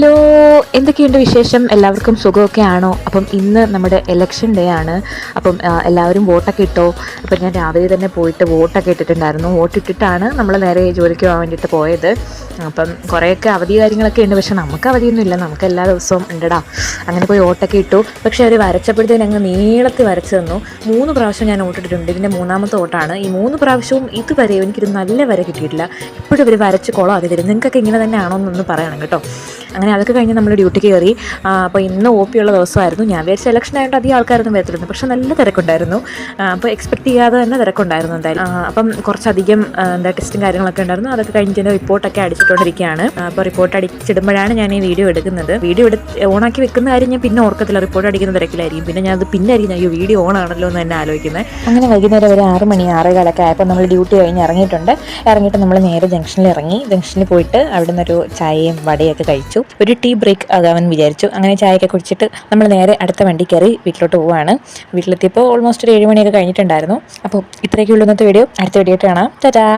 Hello, എന്തൊക്കെയുണ്ട് വിശേഷം? എല്ലാവർക്കും സുഖമൊക്കെ ആണോ? അപ്പം ഇന്ന് നമ്മുടെ ഇലക്ഷൻ ഡേ ആണ്. അപ്പം എല്ലാവരും വോട്ടൊക്കെ ഇട്ടോ? അപ്പം ഞാൻ രാവിലെ തന്നെ പോയിട്ട് വോട്ടൊക്കെ ഇട്ടിട്ടുണ്ടായിരുന്നു. വോട്ടിട്ടിട്ടാണ് നമ്മൾ നേരെ ജോലിക്ക് പോകാൻ വേണ്ടിയിട്ട് പോയത്. അപ്പം കുറേയൊക്കെ അവധി കാര്യങ്ങളൊക്കെ ഉണ്ട്, പക്ഷെ നമുക്ക് അവധിയൊന്നുമില്ല, നമുക്ക് എല്ലാ ദിവസവും ഉണ്ടടാ. അങ്ങനെ പോയി വോട്ടൊക്കെ ഇട്ടു. പക്ഷേ അവർ വരച്ചപ്പോഴത്തേന് അങ്ങ് നീളത്തിൽ വരച്ച് തന്നു. 3 പ്രാവശ്യം ഞാൻ വോട്ടിട്ടിട്ടുണ്ട്. ഇതിൻ്റെ 3ാമത്തെ വോട്ടാണ്. ഈ 3 പ്രാവശ്യവും ഇതുവരെ എനിക്കൊരു നല്ല വര കിട്ടിയിട്ടില്ല. ഇപ്പോഴും ഇവർ വരച്ച് കുളമാക്കി തരും. നിങ്ങൾക്കൊക്കെ ഇങ്ങനെ തന്നെ ആണോ എന്നൊന്ന് പറയണം കേട്ടോ. അങ്ങനെ അതൊക്കെ കഴിഞ്ഞ് നമ്മൾ ഡ്യൂട്ടിക്ക് കയറി. അപ്പോൾ ഇന്ന് OP ഉള്ള ദിവസമായിരുന്നു. ഞാൻ വിചാരിച്ച ഇലക്ഷൻ ആയതുകൊണ്ട് അധികം ആൾക്കാരൊന്നും വരത്തില്ലെന്ന്, പക്ഷേ നല്ല തിരക്കുണ്ടായിരുന്നു. അപ്പോൾ എക്സ്പെക്ട് ചെയ്യാതെ തന്നെ തിരക്കുണ്ടായിരുന്നു എന്തായാലും. അപ്പം കുറച്ചധികം ടെസ്റ്റും കാര്യങ്ങളൊക്കെ ഉണ്ടായിരുന്നു. അതൊക്കെ കഴിഞ്ഞിട്ട് റിപ്പോർട്ടൊക്കെ അടിച്ചിട്ടുകൊണ്ടിരിക്കുകയാണ്. അപ്പോൾ റിപ്പോർട്ട് അടിച്ചിടുമ്പോഴാണ് ഞാൻ ഈ വീഡിയോ എടുക്കുന്നത്. വീഡിയോ ഓണാക്കി വെക്കുന്ന കാര്യം ഞാൻ പിന്നെ ഓർക്കത്തില്ല, റിപ്പോർട്ട് അടിക്കുന്ന തിരക്കിലായിരിക്കും. പിന്നെ ഞാൻ അത് പിന്നെ ആയിരിക്കും അയ്യോ വീഡിയോ ഓൺ ആണല്ലോ എന്ന് തന്നെ ആലോചിക്കുന്നത്. അങ്ങനെ വൈകുന്നേരം ഒരു 6 മണി 6:15 ആയപ്പോൾ നമ്മൾ ഡ്യൂട്ടി കഴിഞ്ഞ് ഇറങ്ങിയിട്ട് നമ്മൾ നേരെ ജംഗ്ഷനിൽ ഇറങ്ങി. ജംഗ്ഷനിൽ പോയിട്ട് അവിടെ നിന്നൊരു ചായയും വടയൊക്കെ കഴിച്ചു. ഒരു ടീ ബ്രേക്ക് ആകാമെന്ന് വിചാരിച്ചു. അങ്ങനെ ചായയൊക്കെ കുടിച്ചിട്ട് നമ്മൾ നേരെ അടുത്ത വണ്ടി കയറി വീട്ടിലോട്ട് പോവുകയാണ്. വീട്ടിലെത്തിയപ്പോൾ ഓൾമോസ്റ്റ് ഒരു 7 മണിയൊക്കെ കഴിഞ്ഞിട്ടുണ്ടായിരുന്നു. അപ്പോൾ ഇത്രയൊക്കെ ഉള്ളൂ ഇന്നത്തെ വീഡിയോ. അടുത്ത വീഡിയോ ആയിട്ട് കാണാം. ടാറ്റാ.